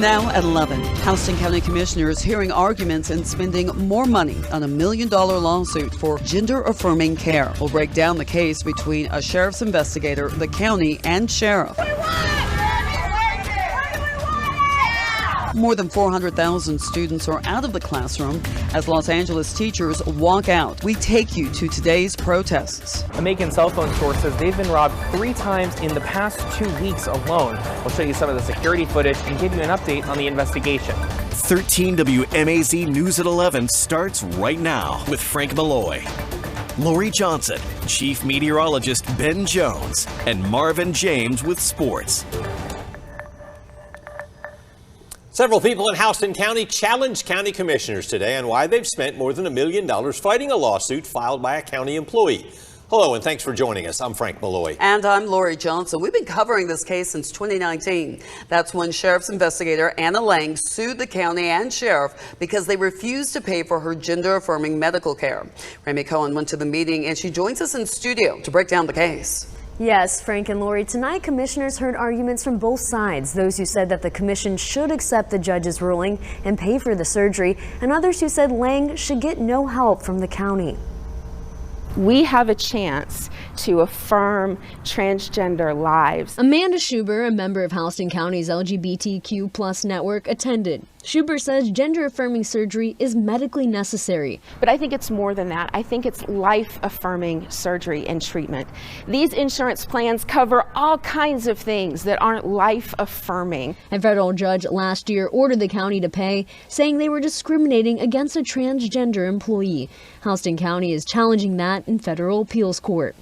Now at 11, Houston County Commissioners hearing arguments and spending more money on $1 million lawsuit for gender-affirming care. We'll break down the case between a sheriff's investigator, the county, and sheriff. More than 400,000 students are out of the classroom as Los Angeles teachers walk out. We take you to today's protests. A Macon cell phone store says they've been robbed 3 times in the past 2 weeks alone. We'll show you some of the security footage and give you an update on the investigation. 13 WMAZ News at 11 starts right now with Frank Malloy, Lori Johnson, Chief Meteorologist Ben Jones, and Marvin James with sports. Several people in Houston County challenged county commissioners today on why they've spent more than $1 million fighting a lawsuit filed by a county employee. Hello, and thanks for joining us. I'm Frank Malloy. And I'm Lori Johnson. We've been covering this case since 2019. That's when sheriff's investigator Anna Lang sued the county and sheriff because they refused to pay for her gender-affirming medical care. Rami Cohen went to the meeting, and she joins us in studio to break down the case. Yes, Frank and Lori, tonight commissioners heard arguments from both sides. Those who said that the commission should accept the judge's ruling and pay for the surgery, and others who said Lang should get no help from the county. We have a chance to affirm transgender lives. Amanda Schuber, a member of Houston County's LGBTQ+ network, attended. Schuber says gender-affirming surgery is medically necessary. But I think it's more than that. I think it's life-affirming surgery and treatment. These insurance plans cover all kinds of things that aren't life-affirming. A federal judge last year ordered the county to pay, saying they were discriminating against a transgender employee. Houston County is challenging that in federal appeals court.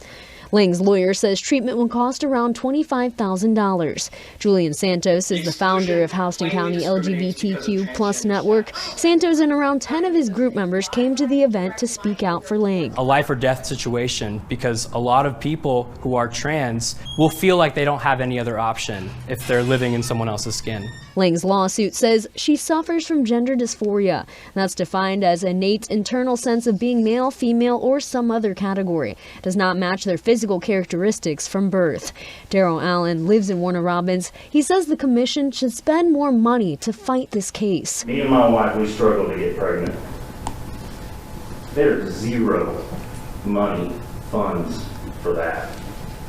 Lang's lawyer says treatment will cost around $25,000. Julian Santos is the founder of Houston County LGBTQ+ network. Santos and around 10 of his group members came to the event to speak out for Lang. A life or death situation, because a lot of people who are trans will feel like they don't have any other option if they're living in someone else's skin. Lang's lawsuit says she suffers from gender dysphoria. That's defined as an innate internal sense of being male, female, or some other category. It does not match their physical characteristics from birth. Daryl Allen lives in Warner Robins. He says the commission should spend more money to fight this case. Me and my wife, we struggle to get pregnant. There's zero money, funds for that.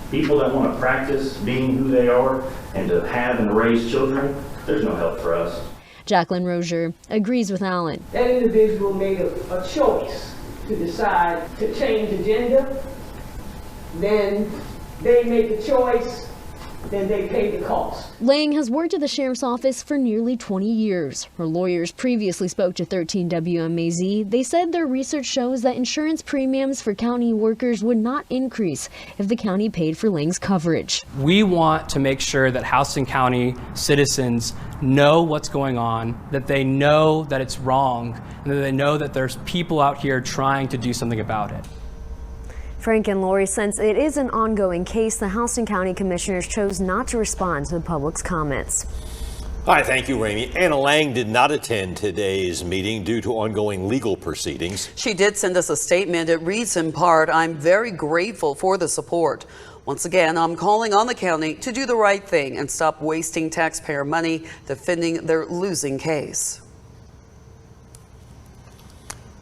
People that want to practice being who they are and to have and raise children, there's no help for us. Jacqueline Rozier agrees with Allen. That individual made a choice to decide to change the gender. Then they make the choice, then they pay the cost. Lang has worked at the sheriff's office for nearly 20 years. Her lawyers previously spoke to 13 WMAZ. They said their research shows that insurance premiums for county workers would not increase if the county paid for Lang's coverage. We want to make sure that Houston County citizens know what's going on, that they know that it's wrong, and that they know that there's people out here trying to do something about it. Frank and Lori, since it is an ongoing case, the Houston County Commissioners chose not to respond to the public's comments. All right, thank you, Ramey. Anna Lang did not attend today's meeting due to ongoing legal proceedings. She did send us a statement. It reads in part, "I'm very grateful for the support. Once again, I'm calling on the county to do the right thing and stop wasting taxpayer money defending their losing case."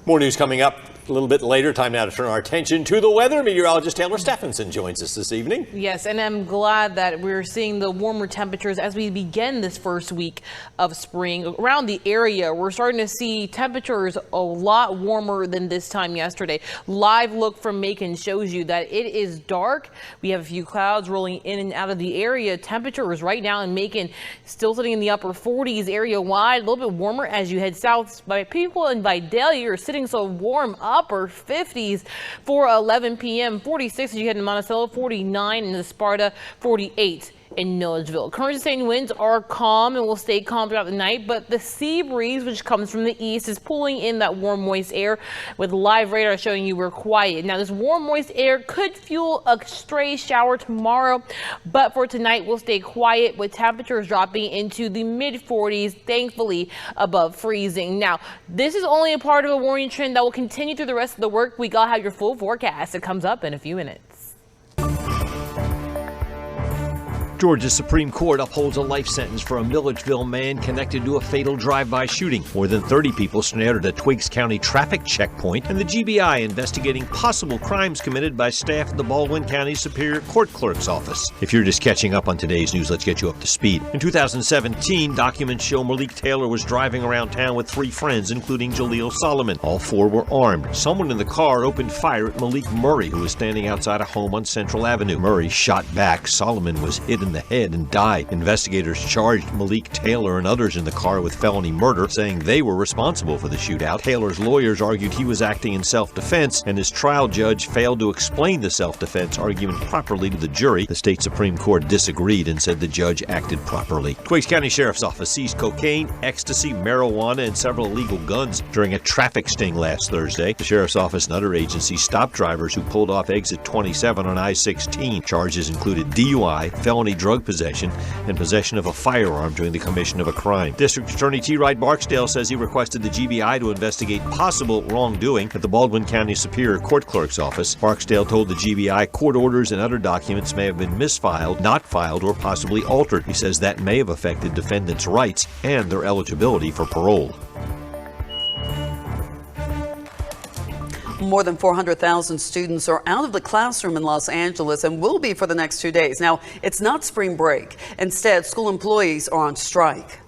More news coming up a little bit later. Time now to turn our attention to the weather. Meteorologist Taylor Stephenson joins us this evening. Yes, and I'm glad that we're seeing the warmer temperatures as we begin this first week of spring. Around the area, we're starting to see temperatures a lot warmer than this time yesterday. Live look from Macon shows you that it is dark. We have a few clouds rolling in and out of the area. Temperatures right now in Macon still sitting in the upper 40s area wide, a little bit warmer as you head south. By people in Vidalia are sitting so warm upper 50s for 11 p.m. 46 as you head in Monticello, 49 in Sparta, 48 in Milledgeville. Current sustained winds are calm and will stay calm throughout the night, but the sea breeze, which comes from the east, is pulling in that warm, moist air with live radar showing you we're quiet. Now, this warm, moist air could fuel a stray shower tomorrow, but for tonight, we'll stay quiet with temperatures dropping into the mid-40s, thankfully above freezing. Now, this is only a part of a warming trend that will continue through the rest of the work week. I'll have your full forecast. It comes up in a few minutes. Georgia's Supreme Court upholds a life sentence for a Milledgeville man connected to a fatal drive-by shooting. More than 30 people snared at a Twiggs County traffic checkpoint, and the GBI investigating possible crimes committed by staff at the Baldwin County Superior Court Clerk's office. If you're just catching up on today's news, let's get you up to speed. In 2017, documents show Malik Taylor was driving around town with 3 friends, including Jaleel Solomon. All 4 were armed. Someone in the car opened fire at Malik Murray, who was standing outside a home on Central Avenue. Murray shot back. Solomon was hit in the head and died. Investigators charged Malik Taylor and others in the car with felony murder, saying they were responsible for the shootout. Taylor's lawyers argued he was acting in self-defense, and his trial judge failed to explain the self-defense argument properly to the jury. The state Supreme Court disagreed and said the judge acted properly. Twiggs County Sheriff's Office seized cocaine, ecstasy, marijuana, and several illegal guns during a traffic sting last Thursday. The Sheriff's Office and other agencies stopped drivers who pulled off exit 27 on I-16. Charges included DUI, felony drug possession, and possession of a firearm during the commission of a crime. District Attorney T. Wright Barksdale says he requested the GBI to investigate possible wrongdoing at the Baldwin County Superior Court Clerk's office. Barksdale told the GBI court orders and other documents may have been misfiled, not filed, or possibly altered. He says that may have affected defendants' rights and their eligibility for parole. More than 400,000 students are out of the classroom in Los Angeles and will be for the next 2 days. Now, it's not spring break. Instead, school employees are on strike.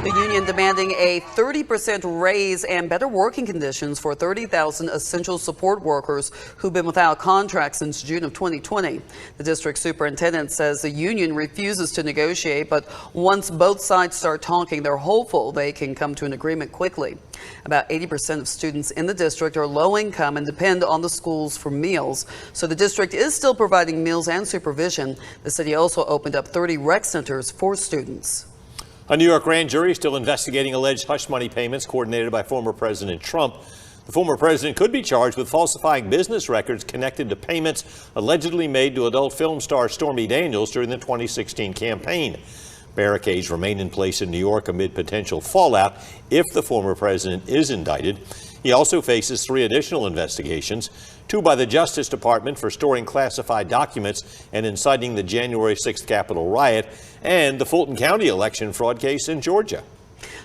The union demanding a 30% raise and better working conditions for 30,000 essential support workers who've been without contracts since June of 2020. The district superintendent says the union refuses to negotiate, but once both sides start talking, they're hopeful they can come to an agreement quickly. About 80% of students in the district are low income and depend on the schools for meals. So the district is still providing meals and supervision. The city also opened up 30 rec centers for students. A New York grand jury is still investigating alleged hush money payments coordinated by former President Trump. The former president could be charged with falsifying business records connected to payments allegedly made to adult film star Stormy Daniels during the 2016 campaign. Barricades remain in place in New York amid potential fallout if the former president is indicted. He also faces 3 additional investigations, 2 by the Justice Department for storing classified documents and inciting the January 6th Capitol riot, and the Fulton County election fraud case in Georgia.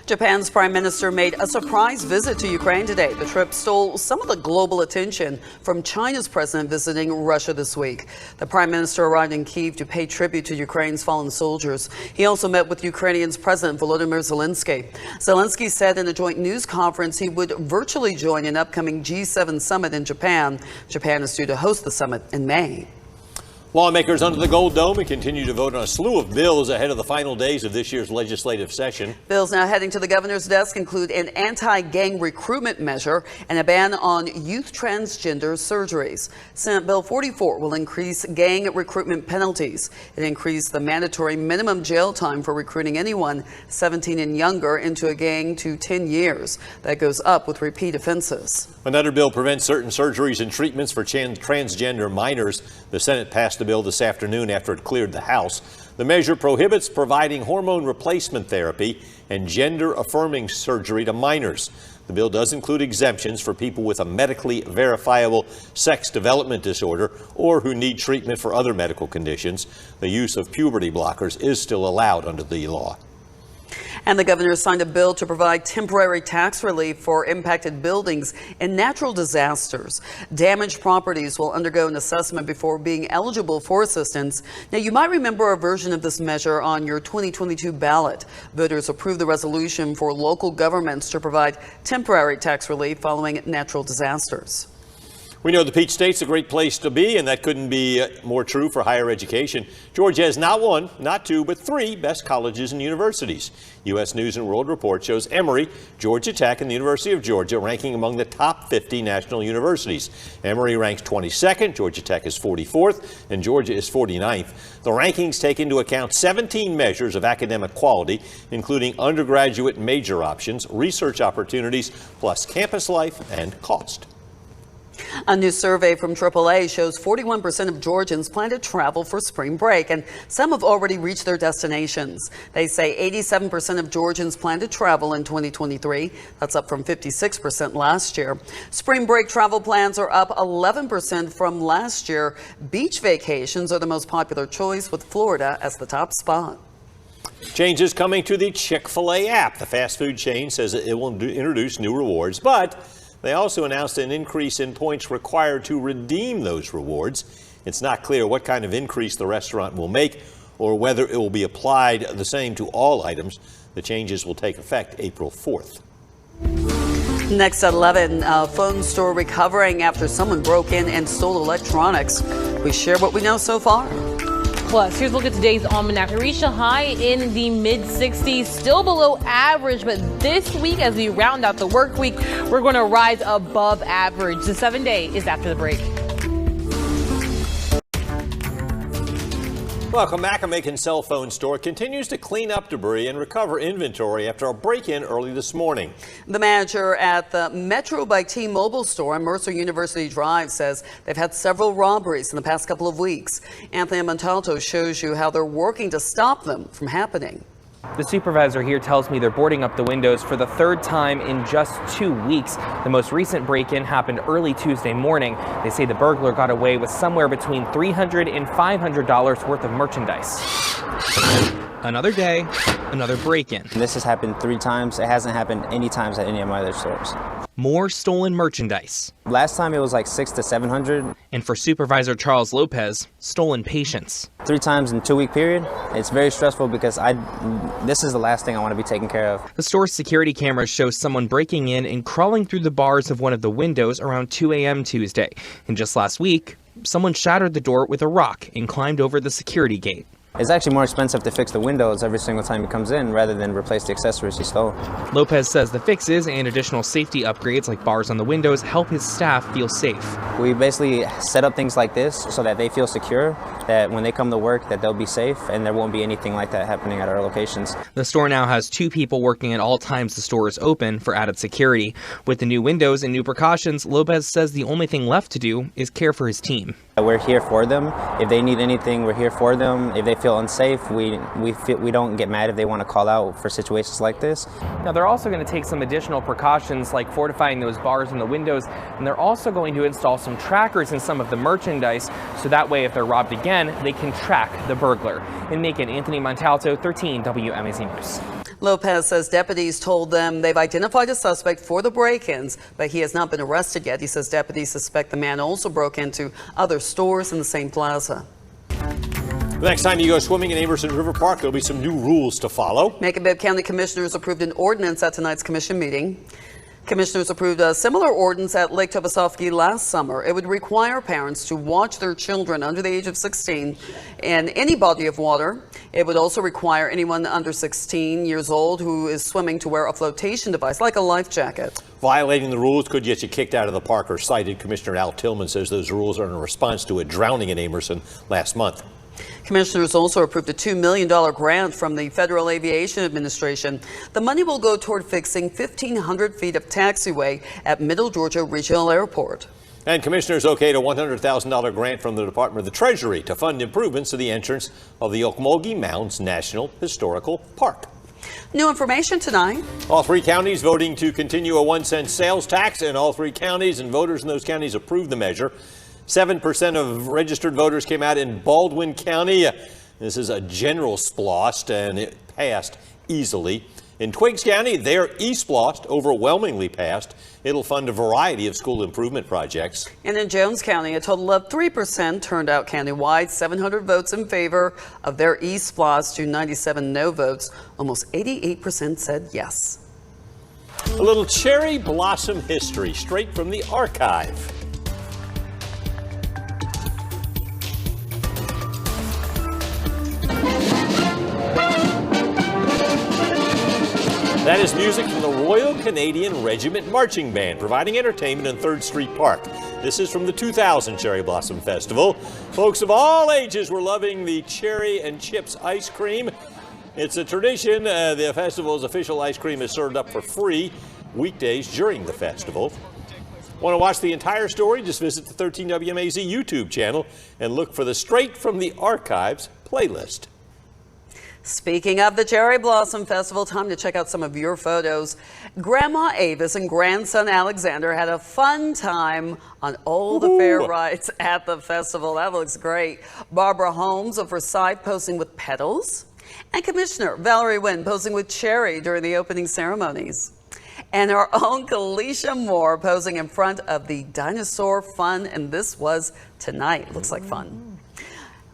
Japan's prime minister made a surprise visit to Ukraine today. The trip stole some of the global attention from China's president visiting Russia this week. The prime minister arrived in Kyiv to pay tribute to Ukraine's fallen soldiers. He also met with Ukrainian's President Volodymyr Zelensky. Zelensky said in a joint news conference he would virtually join an upcoming G7 summit in Japan. Japan is due to host the summit in May. Lawmakers under the Gold Dome continue to vote on a slew of bills ahead of the final days of this year's legislative session. Bills now heading to the governor's desk include an anti-gang recruitment measure and a ban on youth transgender surgeries. Senate Bill 44 will increase gang recruitment penalties. It increased the mandatory minimum jail time for recruiting anyone 17 and younger into a gang to 10 years. That goes up with repeat offenses. Another bill prevents certain surgeries and treatments for transgender minors. The Senate passed the bill this afternoon after it cleared the House. The measure prohibits providing hormone replacement therapy and gender-affirming surgery to minors. The bill does include exemptions for people with a medically verifiable sex development disorder or who need treatment for other medical conditions. The use of puberty blockers is still allowed under the law. And the governor signed a bill to provide temporary tax relief for impacted buildings in natural disasters. Damaged properties will undergo an assessment before being eligible for assistance. Now, you might remember a version of this measure on your 2022 ballot. Voters approved the resolution for local governments to provide temporary tax relief following natural disasters. We know the Peach State's a great place to be, and that couldn't be more true for higher education. Georgia has not 1, not 2, but 3 best colleges and universities. U.S. News and World Report shows Emory, Georgia Tech, and the University of Georgia ranking among the top 50 national universities. Emory ranks 22nd, Georgia Tech is 44th, and Georgia is 49th. The rankings take into account 17 measures of academic quality, including undergraduate major options, research opportunities, plus campus life and cost. A new survey from AAA shows 41% of Georgians plan to travel for spring break, and some have already reached their destinations. They say 87% of Georgians plan to travel in 2023. That's up from 56% last year. Spring break travel plans are up 11% from last year. Beach vacations are the most popular choice, with Florida as the top spot. Changes coming to the Chick-fil-A app. The fast food chain says it will introduce new rewards, but they also announced an increase in points required to redeem those rewards. It's not clear what kind of increase the restaurant will make or whether it will be applied the same to all items. The changes will take effect April 4th. Next at 11, a phone store recovering after someone broke in and stole electronics. We share what we know so far. Plus, here's a look at today's almanac. We reached a high in the mid-60s, still below average, but this week, as we round out the work week, we're going to rise above average. The 7-day is after the break. Welcome back. A Macon cell phone store continues to clean up debris and recover inventory after a break-in early this morning. The manager at the Metro by T-Mobile store on Mercer University Drive says they've had several robberies in the past couple of weeks. Anthony Montalto shows you how they're working to stop them from happening. The supervisor here tells me they're boarding up the windows for the third time in just 2 weeks. The most recent break-in happened early Tuesday morning. They say the burglar got away with somewhere between $300 and $500 worth of merchandise. Another day, another break-in. This has happened 3 times. It hasn't happened any times at any of my other stores. More stolen merchandise. Last time it was like 600 to 700. And for Supervisor Charles Lopez, stolen patience. 3 times in 2-week period. It's very stressful because this is the last thing I want to be taken care of. The store's security cameras show someone breaking in and crawling through the bars of one of the windows around 2 a.m. Tuesday. And just last week, someone shattered the door with a rock and climbed over the security gate. It's actually more expensive to fix the windows every single time he comes in rather than replace the accessories he stole. Lopez says the fixes and additional safety upgrades like bars on the windows help his staff feel safe. We basically set up things like this so that they feel secure, that when they come to work that they'll be safe and there won't be anything like that happening at our locations. The store now has 2 people working at all times the store is open for added security. With the new windows and new precautions, Lopez says the only thing left to do is care for his team. We're here for them. If they need anything, we're here for them. If they feel unsafe, we don't get mad if they want to call out for situations like this. Now they're also going to take some additional precautions like fortifying those bars in the windows, and they're also going to install some trackers in some of the merchandise so that way if they're robbed again, they can track the burglar. In Macon, Anthony Montalto, 13 WMAZ News. Lopez says deputies told them they've identified a suspect for the break-ins, but he has not been arrested yet. He says deputies suspect the man also broke into other stores in the same plaza. The next time you go swimming in Amerson River Park, there'll be some new rules to follow. Macon-Bibb County Commissioners approved an ordinance at tonight's commission meeting. Commissioners approved a similar ordinance at Lake Tobesofkee last summer. It would require parents to watch their children under the age of 16 in any body of water. It would also require anyone under 16 years old who is swimming to wear a flotation device like a life jacket. Violating the rules could get you kicked out of the park or cited. Commissioner Al Tillman says those rules are in response to a drowning in Amerson last month. Commissioners also approved a $2 million grant from the Federal Aviation Administration. The money will go toward fixing 1,500 feet of taxiway at Middle Georgia Regional Airport. And commissioners okayed a $100,000 grant from the Department of the Treasury to fund improvements to the entrance of the Okmulgee Mounds National Historical Park. New information tonight. All 3 counties voting to continue a 1-cent sales tax, and all 3 counties and voters in those counties approved the measure. 7% of registered voters came out in Baldwin County. This is a general splost, and it passed easily. In Twiggs County, their e-splost overwhelmingly passed. It'll fund a variety of school improvement projects. And in Jones County, a total of 3% turned out countywide, 700 votes in favor of their e-splost to 97 no votes. Almost 88% said yes. A little cherry blossom history straight from the archive. That is music from the Royal Canadian Regiment Marching Band, providing entertainment in 3rd Street Park. This is from the 2000 Cherry Blossom Festival. Folks of all ages were loving the cherry and chips ice cream. It's a tradition. The festival's official ice cream is served up for free weekdays during the festival. Want to watch the entire story? Just visit the 13 WMAZ YouTube channel and look for the Straight from the Archives playlist. Speaking of the Cherry Blossom Festival, time to check out some of your photos. Grandma Avis and grandson Alexander had a fun time on all the fair rides at the festival. That looks great. Barbara Holmes of Forsyth posing with petals, and Commissioner Valerie Wynn posing with cherry during the opening ceremonies. And our own Kalisha Moore posing in front of the dinosaur fun, and this was tonight. Looks like fun.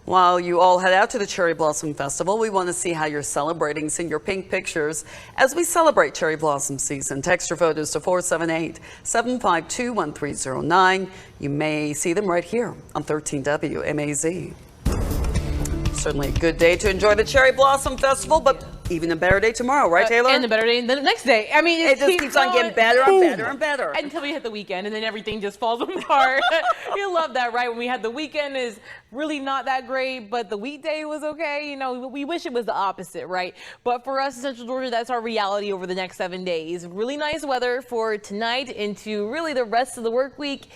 While you all head out to the Cherry Blossom Festival, we want to see how you're celebrating. Send your pink pictures as we celebrate cherry blossom season. Text your photos to 478-752-1309. You may see them right here on 13 WMAZ. Certainly a good day to enjoy the Cherry Blossom Festival, but even a better day tomorrow, right, Taylor? And a better day the next day. I mean, it just keeps on getting better and better and better. Until we hit the weekend, and then everything just falls apart. You love that, right? When we had the weekend is really not that great, but the weekday was okay. You know, we wish it was the opposite, right? But for us in Central Georgia, that's our reality over the next 7 days. Really nice weather for tonight into really the rest of the work week.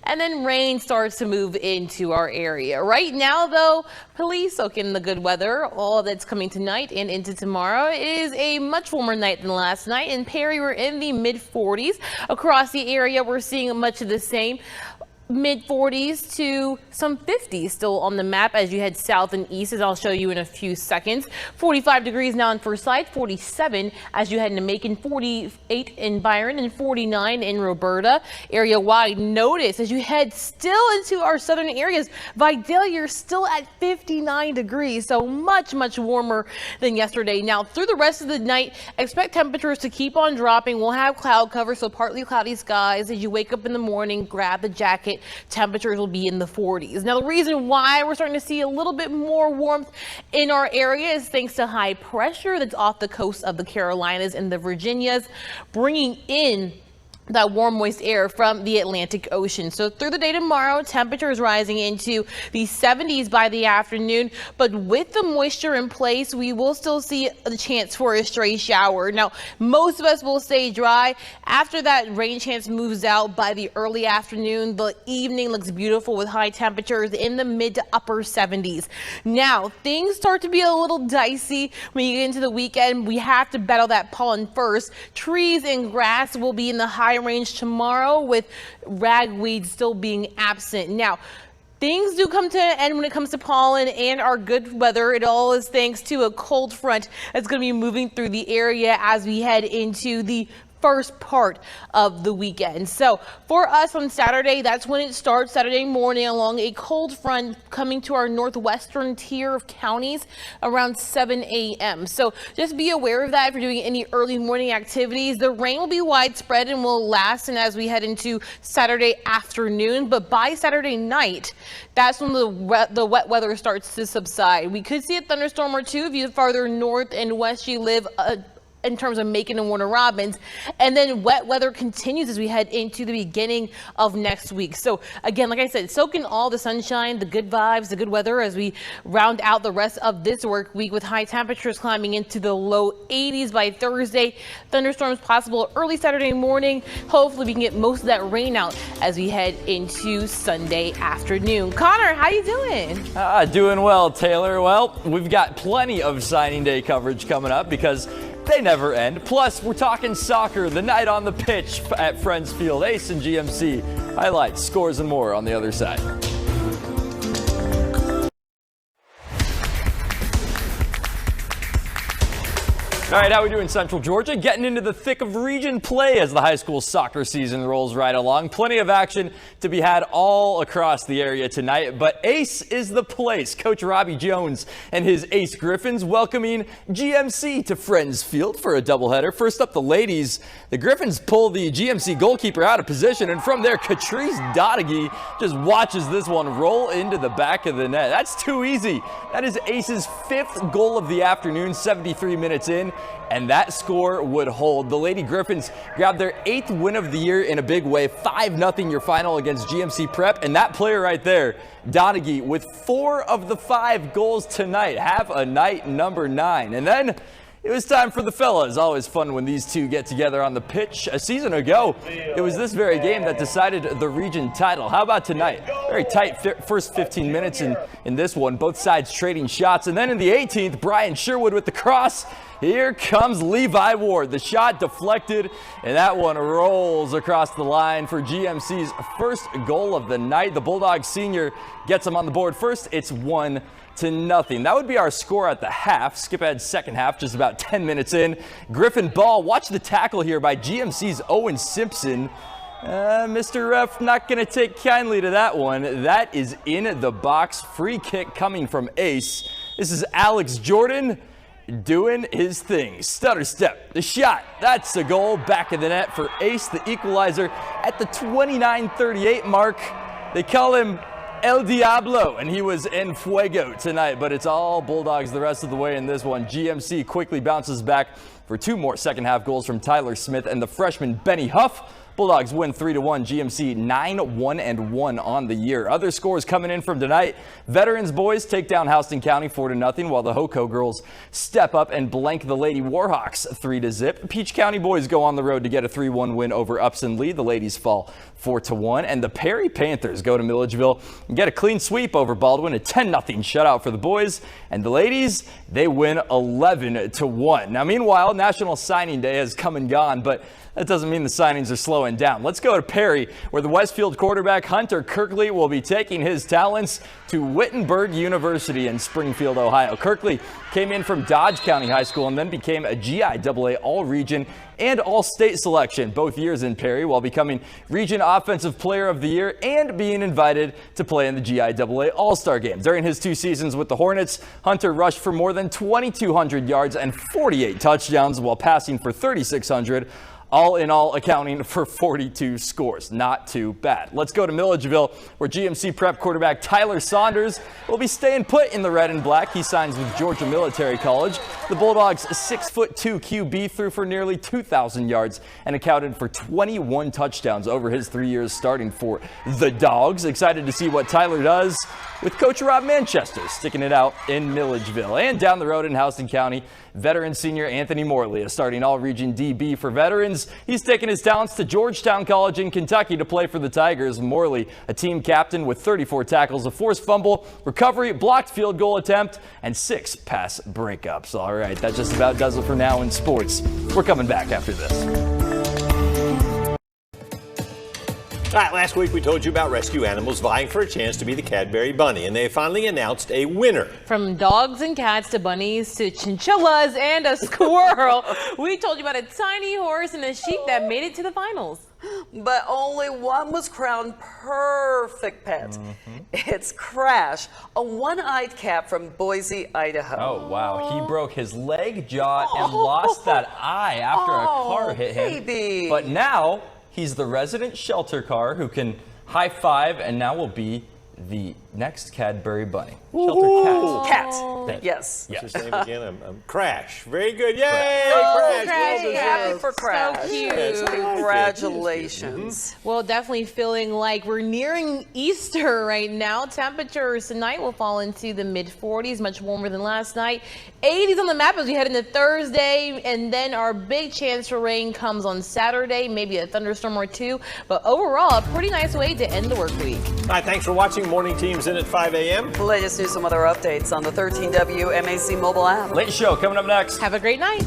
And then rain starts to move into our area. Right now, though, police soak in the good weather. All that's coming tonight and into tomorrow is a much warmer night than last night. In Perry, we're in the mid-40s. Across the area, we're seeing much of the same. Mid-40s to some 50s still on the map as you head south and east, as I'll show you in a few seconds. 45 degrees now in Forsyth, 47 as you head into Macon, 48 in Byron, and 49 in Roberta. Area-wide notice as you head still into our southern areas. Vidalia, you're still at 59 degrees, so much warmer than yesterday. Now, through the rest of the night, expect temperatures to keep on dropping. We'll have cloud cover, so partly cloudy skies. As you wake up in the morning, grab the jacket. Temperatures will be in the 40s. Now, the reason why we're starting to see a little bit more warmth in our area is thanks to high pressure that's off the coast of the Carolinas and the Virginias, bringing in that warm, moist air from the Atlantic Ocean. So through the day tomorrow, temperatures rising into the 70s by the afternoon. But with the moisture in place, we will still see the chance for a stray shower. Now, most of us will stay dry. After that rain chance moves out by the early afternoon, the evening looks beautiful with high temperatures in the mid to upper 70s. Now, things start to be a little dicey when you get into the weekend. We have to battle that pollen first. Trees and grass will be in the high range tomorrow, with ragweed still being absent. Now, things do come to an end when it comes to pollen and our good weather. It all is thanks to a cold front that's going to be moving through the area as we head into the first part of the weekend. So for us on Saturday, that's when it starts. Saturday morning, along a cold front coming to our northwestern tier of counties around 7 a.m. So just be aware of that if you're doing any early morning activities. The rain will be widespread and will last, and as we head into Saturday afternoon, but by Saturday night, that's when the wet weather starts to subside. We could see a thunderstorm or two if you farther north and west you live, in terms of Macon and Warner Robins. And then wet weather continues as we head into the beginning of next week. So again, like I said, soak in all the sunshine, the good vibes, the good weather as we round out the rest of this work week, with high temperatures climbing into the low 80s by Thursday. Thunderstorms possible early Saturday morning. Hopefully we can get most of that rain out as we head into Sunday afternoon. Connor, how you doing? Doing well, Taylor. Well, we've got plenty of signing day coverage coming up because they never end. Plus, we're talking soccer, the night on the pitch at Friends Field, Ace and GMC. Highlights, scores, and more on the other side. All right, how we doing, Central Georgia? Getting into the thick of region play as the high school soccer season rolls right along. Plenty of action to be had all across the area tonight, but Ace is the place. Coach Robbie Jones and his Ace Griffins welcoming GMC to Friends Field for a doubleheader. First up, the ladies. The Griffins pull the GMC goalkeeper out of position, and from there, Catrice Donaghy just watches this one roll into the back of the net. That's too easy. That is Ace's 5th goal of the afternoon, 73 minutes in. And that score would hold. The Lady Griffins grabbed their 8th win of the year in a big way. 5-0 your final against GMC Prep. And that player right there, Donaghy, with 4 of the 5 goals tonight. Have a night number 9. And then It was time for the fellas. Always fun when these two get together on the pitch. A season ago, it was this very game that decided the region title. How about tonight? Very tight first 15 minutes in this one. Both sides trading shots. And then in the 18th, Brian Sherwood with the cross. Here comes Levi Ward. The shot deflected, and that one rolls across the line for GMC's first goal of the night. The Bulldogs senior gets them on the board first. It's 1-0. That would be our score at the half. Skip ahead second half, just about 10 minutes in. Griffin ball. Watch the tackle here by GMC's Owen Simpson. Mr. Ref not going to take kindly to that one. That is in the box. Free kick coming from Ace. This is Alex Jordan doing his thing. Stutter step. The shot. That's a goal. Back of the net for Ace, the equalizer at the 29:38 mark. They call him El Diablo, and he was en fuego tonight, but it's all Bulldogs the rest of the way in this one. GMC quickly bounces back for two more second half goals from Tyler Smith and the freshman Benny Huff. Bulldogs win 3-1. GMC 9-1-1 on the year. Other scores coming in from tonight. Veterans boys take down Houston County 4-0, while the Hoco girls step up and blank the Lady Warhawks 3-0. Peach County boys go on the road to get a 3-1 win over Upson Lee. The ladies fall 4-1, and the Perry Panthers go to Milledgeville and get a clean sweep over Baldwin, a 10-0 shutout for the boys, and the ladies, they win 11-1. Now, meanwhile, National Signing Day has come and gone, but that doesn't mean the signings are slowing down. Let's go to Perry, where the Westfield quarterback Hunter Kirkley will be taking his talents to Wittenberg University in Springfield, Ohio. Kirkley came in from Dodge County High School and then became a GIAA All-Region and All-State selection both years in Perry, while becoming Region Offensive Player of the Year and being invited to play in the GIAA All-Star Game. During his 2 seasons with the Hornets, Hunter rushed for more than 2,200 yards and 48 touchdowns while passing for 3,600. All in all, accounting for 42 scores. Not too bad. Let's go to Milledgeville, where GMC prep quarterback Tyler Saunders will be staying put in the red and black. He signs with Georgia Military College. The Bulldogs' 6'2" QB threw for nearly 2,000 yards and accounted for 21 touchdowns over his 3 years starting for the Dogs. Excited to see what Tyler does with Coach Rob Manchester sticking it out in Milledgeville. And down the road in Houston County, veteran senior Anthony Morley is starting all-region DB for veterans. He's taken his talents to Georgetown College in Kentucky to play for the Tigers. Morley, a team captain with 34 tackles, a forced fumble, recovery, blocked field goal attempt, and 6 pass breakups. All right, that just about does it for now in sports. We're coming back after this. All right, last week we told you about rescue animals vying for a chance to be the Cadbury Bunny, and they finally announced a winner. From dogs and cats to bunnies to chinchillas and a squirrel, we told you about a tiny horse and a sheep that made it to the finals. But only one was crowned perfect pet. It's Crash, a one-eyed cat from Boise, Idaho. Oh, wow. He broke his leg, jaw, and lost that eye after a car hit him. Baby. But now he's the resident shelter car who can high five and now will be the next Cadbury Bunny. Shelter cat. Yes. What's his name again? Crash. Very good. Yay! Crash. Crash. Happy for Crash. So cute. Yes, congratulations. Well, definitely feeling like we're nearing Easter right now. Temperatures tonight will fall into the mid-40s, much warmer than last night. 80s on the map as we head into Thursday, and then our big chance for rain comes on Saturday, maybe a thunderstorm or two. But overall, a pretty nice way to end the work week. All right, thanks for watching Morning Teams in at 5 a.m. The latest news and other updates on the 13 WMAZ mobile app. Late show coming up next. Have a great night.